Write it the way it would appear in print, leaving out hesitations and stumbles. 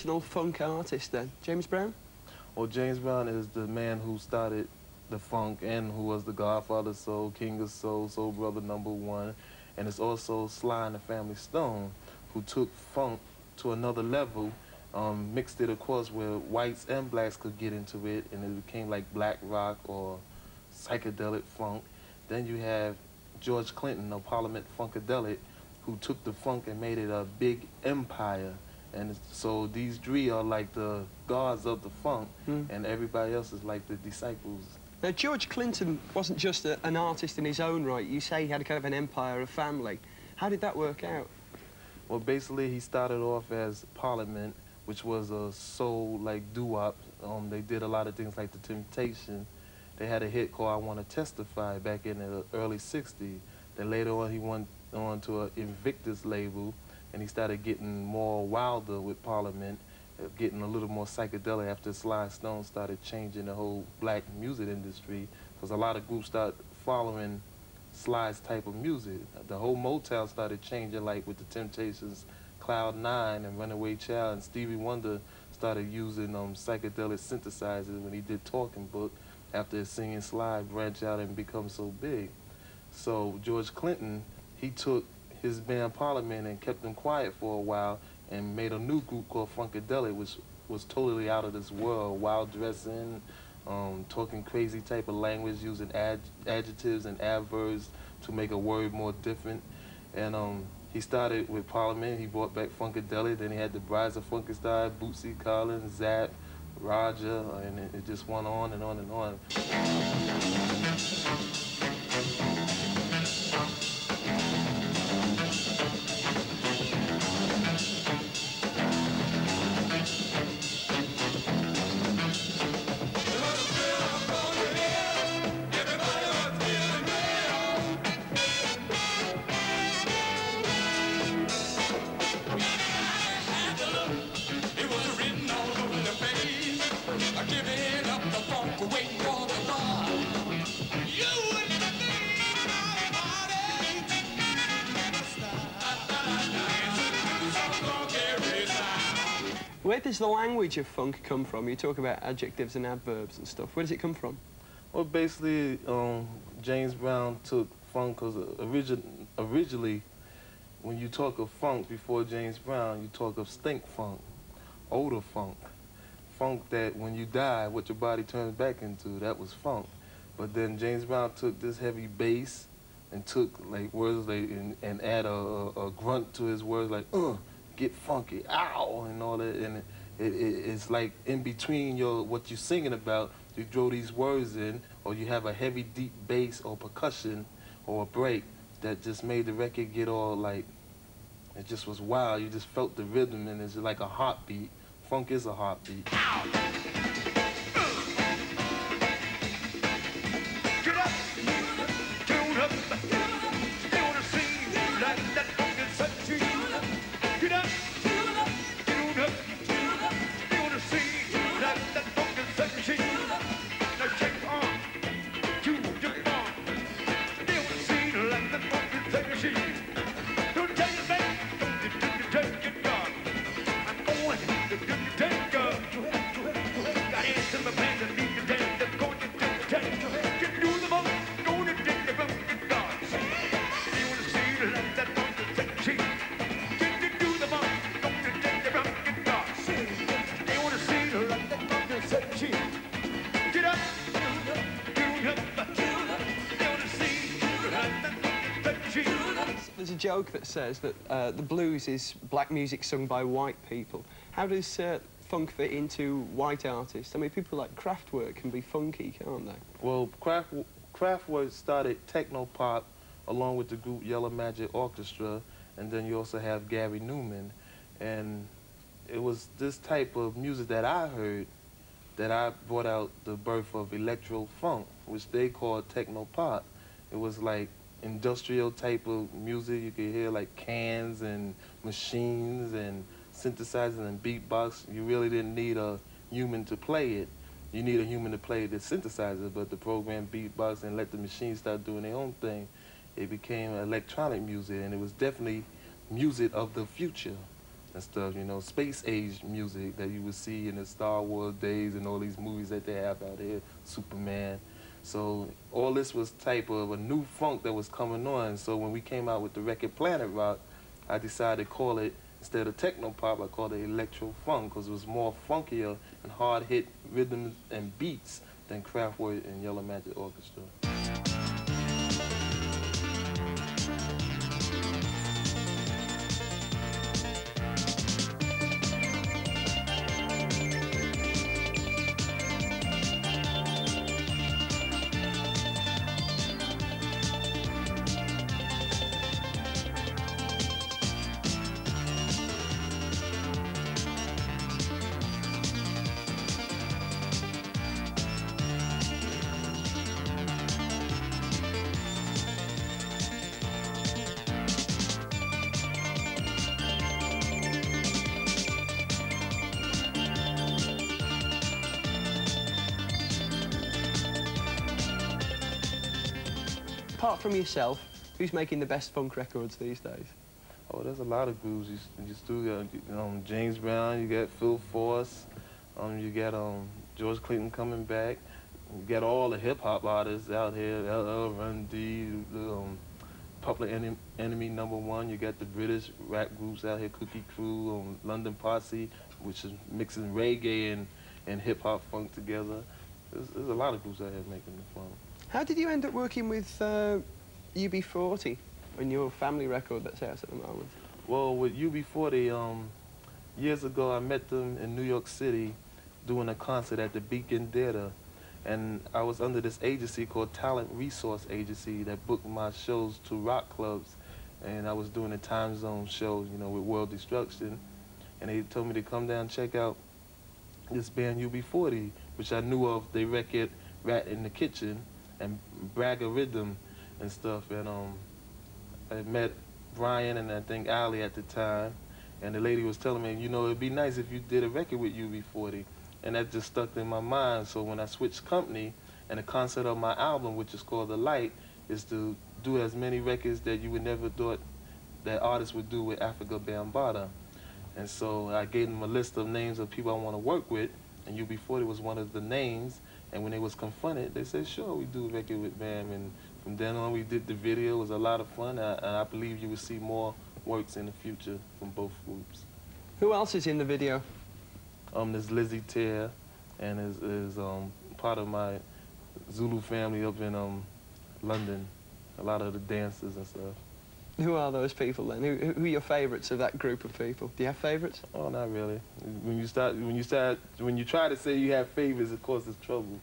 original funk artist then? James Brown? Well, James Brown is the man who started the funk and who was the godfather of soul, king of soul, soul brother #1. And it's also Sly and the Family Stone, who took funk to another level, mixed it, of course, where whites and blacks could get into it, and it became like black rock or psychedelic funk. Then you have George Clinton of Parliament Funkadelic, who took the funk and made it a big empire. And so these three are like the gods of the funk, and everybody else is like the disciples. Now, George Clinton wasn't just an artist in his own right. You say he had a kind of an empire, a family. How did that work out? Well, basically, he started off as Parliament, which was a soul, like, doo-wop. They did a lot of things like The Temptation. They had a hit called I Want to Testify back in the early 60s. Then later on, he went on to an Invictus label, and he started getting more wilder with Parliament, getting a little more psychedelic after Sly Stone started changing the whole black music industry, because a lot of groups started following Sly's type of music. The whole Motown started changing, like with the Temptations, Cloud 9 and Runaway Child, and Stevie Wonder started using psychedelic synthesizers when he did Talking Book after singing Sly branch out and become so big. So George Clinton, he took his band Parliament and kept them quiet for a while and made a new group called Funkadelic, which was totally out of this world, wild dressing, talking crazy type of language, using adjectives and adverbs to make a word more different. And he started with Parliament, he brought back Funkadelic, then he had the Brides of Funkadelic, Bootsy Collins, Zapp, Roger, and it just went on and on and on. Where does the language of funk come from? You talk about adjectives and adverbs and stuff. Where does it come from? Well, basically, James Brown took funk because originally, when you talk of funk before James Brown, you talk of stink funk, odor funk. Funk that when you die, what your body turns back into, that was funk. But then James Brown took this heavy bass and took like words like, and add a grunt to his words like, get funky, ow, and all that. And it's like in between what you're singing about, you throw these words in, or you have a heavy, deep bass or percussion or a break that just made the record get all like, it just was wild. You just felt the rhythm, and it's like a heartbeat. Funk is a heartbeat. Ow. There's a joke that says that the blues is black music sung by white people. How does funk fit into white artists? I mean, people like Kraftwerk can be funky, can't they? Well, Kraftwerk started techno pop along with the group Yellow Magic Orchestra, and then you also have Gary Newman. And it was this type of music that I heard that I brought out the birth of electro funk, which they called techno pop. It was like industrial type of music. You could hear like cans and machines and synthesizers and beatbox. You really didn't need a human to play it. You need a human to play the synthesizer, but the program beatbox and let the machines start doing their own thing. It became electronic music, and it was definitely music of the future. and stuff, you know, space age music that you would see in the Star Wars days and all these movies that they have out here, Superman. So all this was type of a new funk that was coming on. So when we came out with the record Planet Rock, I decided to call it, instead of techno pop, I called it electro funk, because it was more funkier and hard hit rhythms and beats than Kraftwerk and Yellow Magic Orchestra. Apart from yourself, who's making the best funk records these days? Oh, there's a lot of groups. You still got James Brown, you got Phil Force, you got George Clinton coming back. You got all the hip-hop artists out here, LL, Run D, Public Enemy #1. You got the British rap groups out here, Cookie Crew, London Posse, which is mixing reggae and hip-hop funk together. There's a lot of groups out here making the funk. How did you end up working with UB40 on your family record that's out at the moment? Well, with UB40, years ago I met them in New York City doing a concert at the Beacon Theater. And I was under this agency called Talent Resource Agency that booked my shows to rock clubs. And I was doing a time zone show, you know, with World Destruction. And they told me to come down and check out this band UB40, which I knew of. They record Rat in the Kitchen and Bragger Rhythm and stuff. And I met Brian and I think Ali at the time. And the lady was telling me, you know, it'd be nice if you did a record with UB40. And that just stuck in my mind. So when I switched company, and the concept of my album, which is called The Light, is to do as many records that you would never thought that artists would do with Afrika Bambaataa. And so I gave them a list of names of people I want to work with, and UB40 was one of the names. And when they was confronted, they said, sure, we do a record with Bam. And from then on, we did the video. It was a lot of fun, and I believe you will see more works in the future from both groups. Who else is in the video? There's Lizzie Tear, and is part of my Zulu family up in London. A lot of the dancers and stuff. Who are those people then? Who are your favourites of that group of people? Do you have favourites? Oh, not really. When you try to say you have favorites, of course, it's trouble.